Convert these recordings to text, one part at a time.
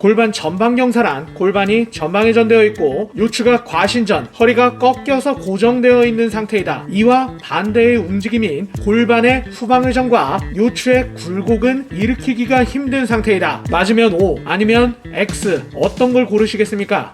골반 전방경사란 골반이 전방회전되어 있고 요추가 과신전, 허리가 꺾여서 고정되어 있는 상태이다. 이와 반대의 움직임인 골반의 후방회전과 요추의 굴곡은 일으키기가 힘든 상태이다. 맞으면 O, 아니면 X, 어떤 걸 고르시겠습니까?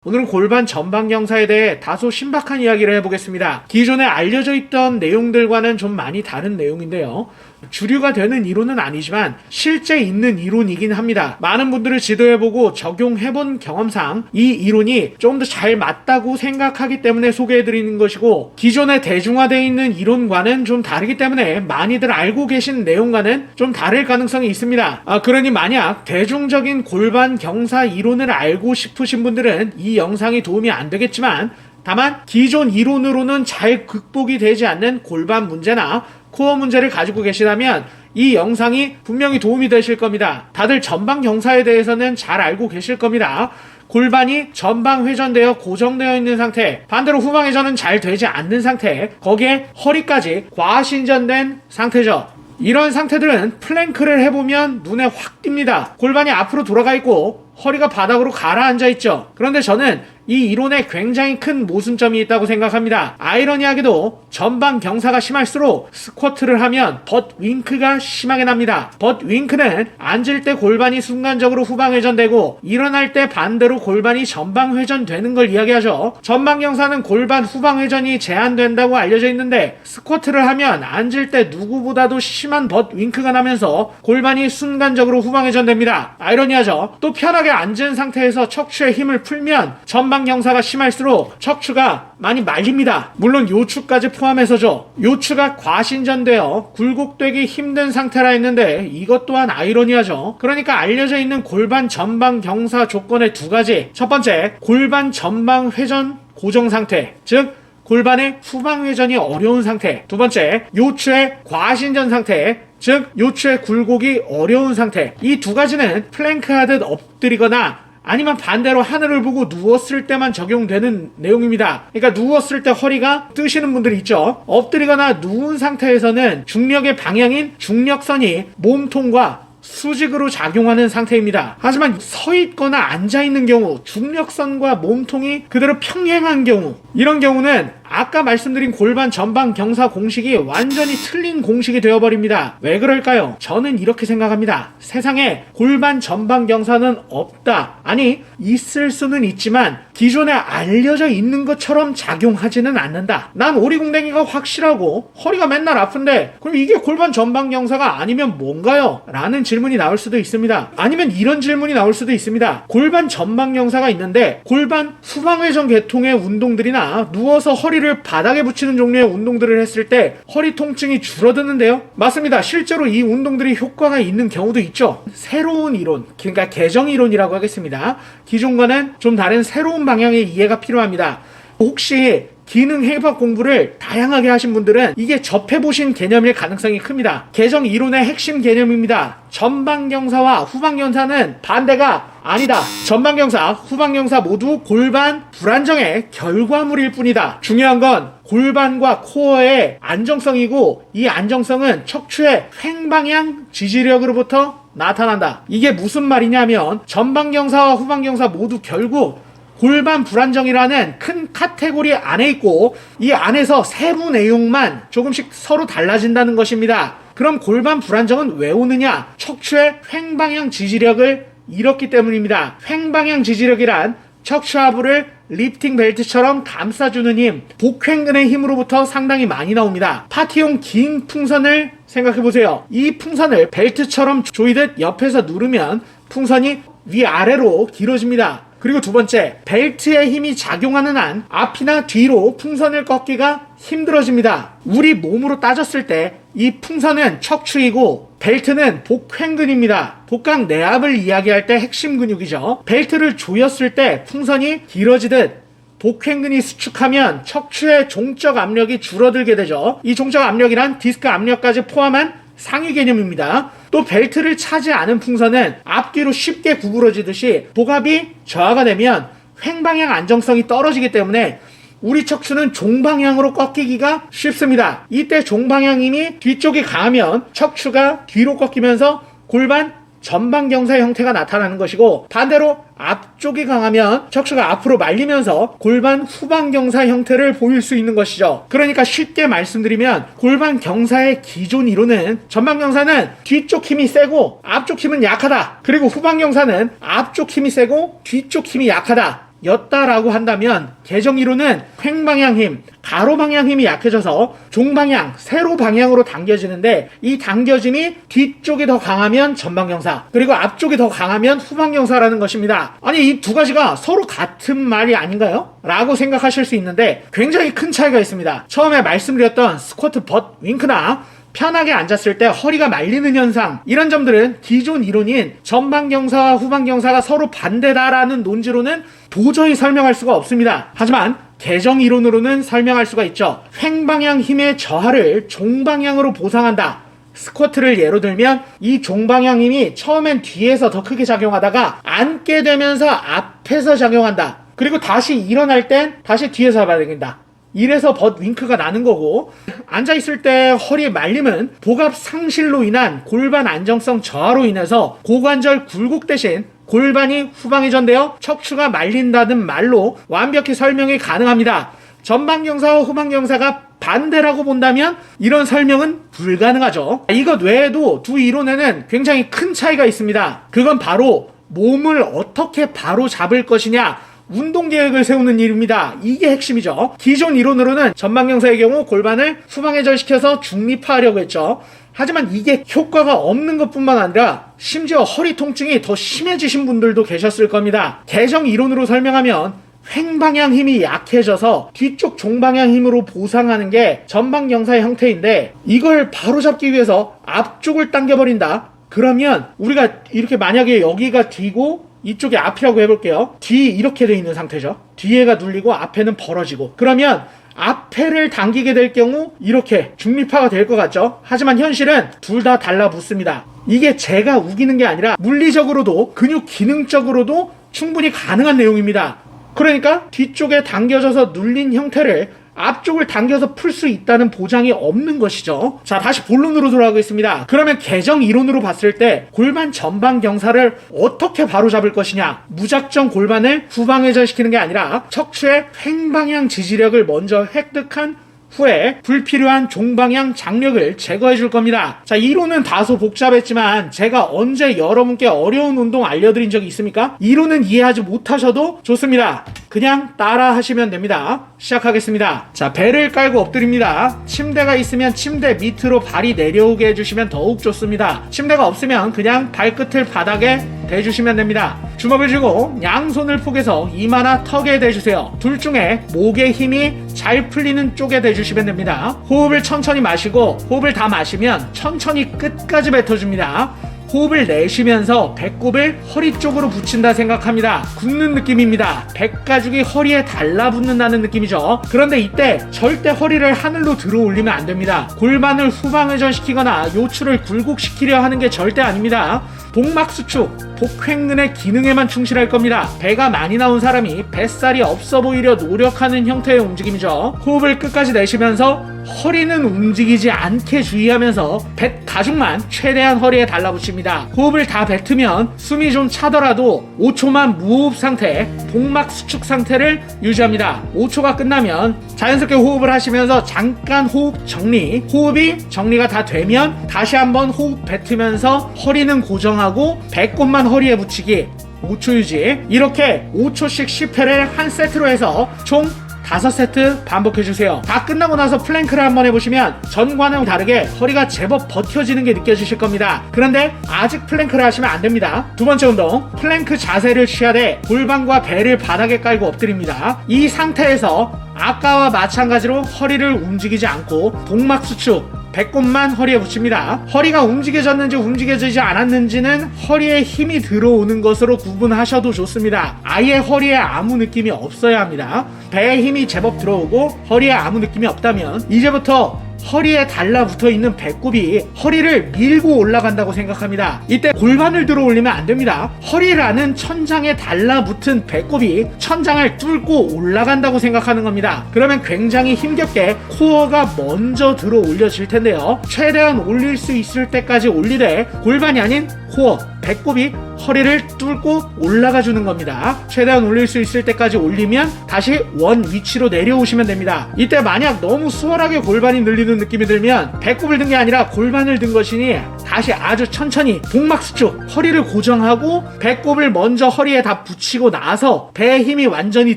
오늘은 골반 전방경사에 대해 다소 신박한 이야기를 해보겠습니다. 기존에 알려져 있던 내용들과는 좀 많이 다른 내용인데요. 주류가 되는 이론은 아니지만 실제 있는 이론이긴 합니다. 많은 분들을 지도해보고 적용해본 경험상 이 이론이 좀 더 잘 맞다고 생각하기 때문에 소개해드리는 것이고, 기존에 대중화되어 있는 이론과는 좀 다르기 때문에 많이들 알고 계신 내용과는 좀 다를 가능성이 있습니다. 그러니 만약 대중적인 골반 경사 이론을 알고 싶으신 분들은 이 영상이 도움이 안 되겠지만, 다만 기존 이론으로는 잘 극복이 되지 않는 골반 문제나 코어 문제를 가지고 계시다면 이 영상이 분명히 도움이 되실 겁니다. 다들 전방 경사에 대해서는 잘 알고 계실 겁니다. 골반이 전방 회전되어 고정되어 있는 상태, 반대로 후방 회전은 잘 되지 않는 상태, 거기에 허리까지 과신전된 상태죠. 이런 상태들은 플랭크를 해보면 눈에 확 띕니다. 골반이 앞으로 돌아가 있고 허리가 바닥으로 가라앉아 있죠. 그런데 저는 이 이론에 굉장히 큰 모순점이 있다고 생각합니다. 아이러니하게도 전방 경사가 심할수록 스쿼트를 하면 벗 윙크가 심하게 납니다. 벗 윙크는 앉을 때 골반이 순간적으로 후방 회전되고 일어날 때 반대로 골반이 전방 회전되는 걸 이야기하죠. 전방 경사는 골반 후방 회전이 제한된다고 알려져 있는데, 스쿼트를 하면 앉을 때 누구보다도 심한 벗 윙크가 나면서 골반이 순간적으로 후방 회전됩니다. 아이러니하죠. 또 편하게 앉은 상태에서 척추에 힘을 풀면 전방 경사가 심할수록 척추가 많이 말립니다. 물론 요추까지 포함해서죠. 요추가 과신전되어 굴곡되기 힘든 상태라 했는데 이것 또한 아이러니하죠. 그러니까 알려져 있는 골반 전방 경사 조건의 두 가지, 첫 번째, 골반 전방 회전 고정 상태, 즉 골반의 후방 회전이 어려운 상태, 두 번째, 요추의 과신전 상태, 즉 요추의 굴곡이 어려운 상태. 이 두 가지는 플랭크 하듯 엎드리거나 아니면 반대로 하늘을 보고 누웠을 때만 적용되는 내용입니다. 그러니까 누웠을 때 허리가 뜨시는 분들이 있죠. 엎드리거나 누운 상태에서는 중력의 방향인 중력선이 몸통과 수직으로 작용하는 상태입니다. 하지만 서 있거나 앉아 있는 경우, 중력선과 몸통이 그대로 평행한 경우, 이런 경우는 아까 말씀드린 골반 전방 경사 공식이 완전히 틀린 공식이 되어버립니다. 왜 그럴까요? 저는 이렇게 생각합니다. 세상에 골반 전방 경사는 없다. 아니, 있을 수는 있지만 기존에 알려져 있는 것처럼 작용하지는 않는다. 난 오리궁뎅이가 확실하고 허리가 맨날 아픈데 그럼 이게 골반 전방 경사가 아니면 뭔가요? 라는 질문이 나올 수도 있습니다. 아니면 이런 질문이 나올 수도 있습니다. 골반 전방 경사가 있는데 골반 후방 회전 계통의 운동들이나 누워서 허리를 바닥에 붙이는 종류의 운동들을 했을 때 허리 통증이 줄어드는데요? 맞습니다. 실제로 이 운동들이 효과가 있는 경우도 있죠. 새로운 이론, 그러니까 개정 이론이라고 하겠습니다. 기존과는 좀 다른 새로운 방향의 이해가 필요합니다. 혹시 기능 해박 공부를 다양하게 하신 분들은 이게 접해보신 개념일 가능성이 큽니다. 개정 이론의 핵심 개념입니다. 전방경사와 후방경사는 반대가 아니다. 전방경사, 후방경사 모두 골반 불안정의 결과물일 뿐이다. 중요한 건 골반과 코어의 안정성이고, 이 안정성은 척추의 횡방향 지지력으로부터 나타난다. 이게 무슨 말이냐면 전방경사와 후방경사 모두 결국 골반 불안정이라는 큰 카테고리 안에 있고, 이 안에서 세부 내용만 조금씩 서로 달라진다는 것입니다. 그럼 골반 불안정은 왜 오느냐? 척추의 횡방향 지지력을 잃었기 때문입니다. 횡방향 지지력이란 척추 하부를 리프팅 벨트처럼 감싸주는 힘, 복횡근의 힘으로부터 상당히 많이 나옵니다. 파티용 긴 풍선을 생각해보세요. 이 풍선을 벨트처럼 조이듯 옆에서 누르면 풍선이 위아래로 길어집니다. 그리고 두 번째, 벨트의 힘이 작용하는 한 앞이나 뒤로 풍선을 꺾기가 힘들어집니다. 우리 몸으로 따졌을 때 이 풍선은 척추이고 벨트는 복횡근입니다. 복강 내압을 이야기할 때 핵심 근육이죠. 벨트를 조였을 때 풍선이 길어지듯 복횡근이 수축하면 척추의 종적 압력이 줄어들게 되죠. 이 종적 압력이란 디스크 압력까지 포함한 상위 개념입니다. 또 벨트를 차지 않은 풍선은 앞뒤로 쉽게 구부러지듯이 복압이 저하가 되면 횡방향 안정성이 떨어지기 때문에 우리 척추는 종방향으로 꺾이기가 쉽습니다. 이때 종방향 힘이 뒤쪽이 강하면 척추가 뒤로 꺾이면서 골반 전방경사 형태가 나타나는 것이고, 반대로 앞쪽이 강하면 척추가 앞으로 말리면서 골반 후방경사 형태를 보일 수 있는 것이죠. 그러니까 쉽게 말씀드리면 골반경사의 기존 이론은 전방경사는 뒤쪽 힘이 세고 앞쪽 힘은 약하다, 그리고 후방경사는 앞쪽 힘이 세고 뒤쪽 힘이 약하다 였다라고 한다면, 개정이론은 횡방향 힘, 가로방향 힘이 약해져서 종방향, 세로 방향으로 당겨지는데, 이 당겨짐이 뒤쪽이 더 강하면 전방경사, 그리고 앞쪽이 더 강하면 후방경사라는 것입니다. 아니, 이 두 가지가 서로 같은 말이 아닌가요? 라고 생각하실 수 있는데 굉장히 큰 차이가 있습니다. 처음에 말씀드렸던 스쿼트 벗 윙크나 편하게 앉았을 때 허리가 말리는 현상, 이런 점들은 기존 이론인 전방경사와 후방경사가 서로 반대다라는 논지로는 도저히 설명할 수가 없습니다. 하지만 개정 이론으로는 설명할 수가 있죠. 횡방향 힘의 저하를 종방향으로 보상한다. 스쿼트를 예로 들면 이 종방향 힘이 처음엔 뒤에서 더 크게 작용하다가 앉게 되면서 앞에서 작용한다. 그리고 다시 일어날 땐 다시 뒤에서 잡아야 된다. 이래서 벗 윙크가 나는 거고, 앉아있을 때 허리의 말림은 복압 상실로 인한 골반 안정성 저하로 인해서 고관절 굴곡 대신 골반이 후방회전되어 척추가 말린다는 말로 완벽히 설명이 가능합니다. 전방경사와 후방경사가 반대라고 본다면 이런 설명은 불가능하죠. 이것 외에도 두 이론에는 굉장히 큰 차이가 있습니다. 그건 바로 몸을 어떻게 바로 잡을 것이냐, 운동 계획을 세우는 일입니다. 이게 핵심이죠. 기존 이론으로는 전방경사의 경우 골반을 후방회전시켜서 중립화하려고 했죠. 하지만 이게 효과가 없는 것뿐만 아니라 심지어 허리 통증이 더 심해지신 분들도 계셨을 겁니다. 개정 이론으로 설명하면 횡방향 힘이 약해져서 뒤쪽 종방향 힘으로 보상하는 게 전방경사의 형태인데, 이걸 바로잡기 위해서 앞쪽을 당겨버린다. 그러면 우리가 이렇게 만약에 여기가 뒤고 이쪽이 앞이라고 해볼게요. 뒤 이렇게 돼 있는 상태죠. 뒤에가 눌리고 앞에는 벌어지고, 그러면 앞에를 당기게 될 경우 이렇게 중립화가 될 것 같죠. 하지만 현실은 둘 다 달라붙습니다. 이게 제가 우기는 게 아니라 물리적으로도 근육 기능적으로도 충분히 가능한 내용입니다. 그러니까 뒤쪽에 당겨져서 눌린 형태를 앞쪽을 당겨서 풀 수 있다는 보장이 없는 것이죠. 자, 다시 본론으로 돌아가겠습니다. 그러면 개정 이론으로 봤을 때 골반 전방 경사를 어떻게 바로잡을 것이냐, 무작정 골반을 후방회전시키는 게 아니라 척추의 횡방향 지지력을 먼저 획득한 후에 불필요한 종방향 장력을 제거해 줄 겁니다. 자, 이론은 다소 복잡했지만 제가 언제 여러분께 어려운 운동 알려드린 적이 있습니까? 이론은 이해하지 못하셔도 좋습니다. 그냥 따라 하시면 됩니다. 시작하겠습니다. 자, 배를 깔고 엎드립니다. 침대가 있으면 침대 밑으로 발이 내려오게 해주시면 더욱 좋습니다. 침대가 없으면 그냥 발끝을 바닥에 대주시면 됩니다. 주먹을 쥐고 양손을 포개서 이마나 턱에 대주세요. 둘 중에 목의 힘이 잘 풀리는 쪽에 대주시면 됩니다. 호흡을 천천히 마시고, 호흡을 다 마시면 천천히 끝까지 뱉어줍니다. 호흡을 내쉬면서 배꼽을 허리 쪽으로 붙인다 생각합니다. 굽는 느낌입니다. 백가죽이 허리에 달라붙는다는 느낌이죠. 그런데 이때 절대 허리를 하늘로 들어 올리면 안 됩니다. 골반을 후방회전시키거나 요추를 굴곡시키려 하는 게 절대 아닙니다. 복막수축, 복횡근의 기능에만 충실할 겁니다. 배가 많이 나온 사람이 뱃살이 없어 보이려 노력하는 형태의 움직임이죠. 호흡을 끝까지 내쉬면서 허리는 움직이지 않게 주의하면서 뱃 가죽만 최대한 허리에 달라붙입니다. 호흡을 다 뱉으면 숨이 좀 차더라도 5초만 무호흡 상태, 복막 수축 상태를 유지합니다. 5초가 끝나면 자연스럽게 호흡을 하시면서 잠깐 호흡 정리, 호흡이 정리가 다 되면 다시 한번 호흡 뱉으면서 허리는 고정하고 배꼽만 허리에 붙이기, 5초 유지. 이렇게 5초씩 10회를 한 세트로 해서 총 5세트 반복해주세요. 다 끝나고 나서 플랭크를 한번 해보시면 전과는 다르게 허리가 제법 버텨지는 게 느껴지실 겁니다. 그런데 아직 플랭크를 하시면 안 됩니다. 두 번째 운동, 플랭크 자세를 취하되 골반과 배를 바닥에 깔고 엎드립니다. 이 상태에서 아까와 마찬가지로 허리를 움직이지 않고 복막 수축, 배꼽만 허리에 붙입니다. 허리가 움직여졌는지 움직여지지 않았는지는 허리에 힘이 들어오는 것으로 구분하셔도 좋습니다. 아예 허리에 아무 느낌이 없어야 합니다. 배에 힘이 제법 들어오고 허리에 아무 느낌이 없다면 이제부터 허리에 달라붙어 있는 배꼽이 허리를 밀고 올라간다고 생각합니다. 이때 골반을 들어 올리면 안 됩니다. 허리라는 천장에 달라붙은 배꼽이 천장을 뚫고 올라간다고 생각하는 겁니다. 그러면 굉장히 힘겹게 코어가 먼저 들어 올려질 텐데요. 최대한 올릴 수 있을 때까지 올리되 골반이 아닌 코어, 배꼽이 허리를 뚫고 올라가 주는 겁니다. 최대한 올릴 수 있을 때까지 올리면 다시 원 위치로 내려오시면 됩니다. 이때 만약 너무 수월하게 골반이 늘리는 느낌이 들면 배꼽을 든 게 아니라 골반을 든 것이니 다시 아주 천천히 복막수축, 허리를 고정하고 배꼽을 먼저 허리에 다 붙이고 나서 배에 힘이 완전히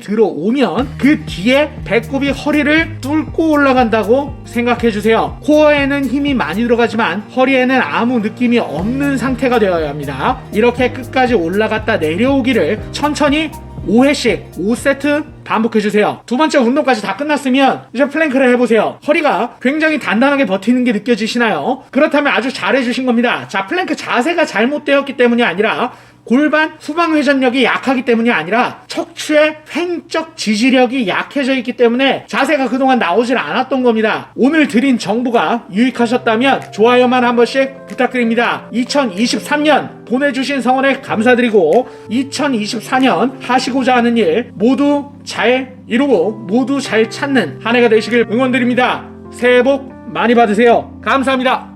들어오면 그 뒤에 배꼽이 허리를 뚫고 올라간다고 생각해 주세요. 코어에는 힘이 많이 들어가지만 허리에는 아무 느낌이 없는 상태가 되어야 합니다. 이렇게 끝까지 올라갔다 내려오기를 천천히 5회씩 5세트 반복해주세요. 두 번째 운동까지 다 끝났으면 이제 플랭크를 해보세요. 허리가 굉장히 단단하게 버티는 게 느껴지시나요? 그렇다면 아주 잘해주신 겁니다. 자, 플랭크 자세가 잘못되었기 때문이 아니라 골반 후방 회전력이 약하기 때문이 아니라 척추의 횡적 지지력이 약해져 있기 때문에 자세가 그동안 나오질 않았던 겁니다. 오늘 드린 정보가 유익하셨다면 좋아요만 한 번씩 부탁드립니다. 2023년 보내주신 성원에 감사드리고 2024년 하시고자 하는 일 모두 잘 이루고 모두 잘 찾는 한 해가 되시길 응원드립니다. 새해 복 많이 받으세요. 감사합니다.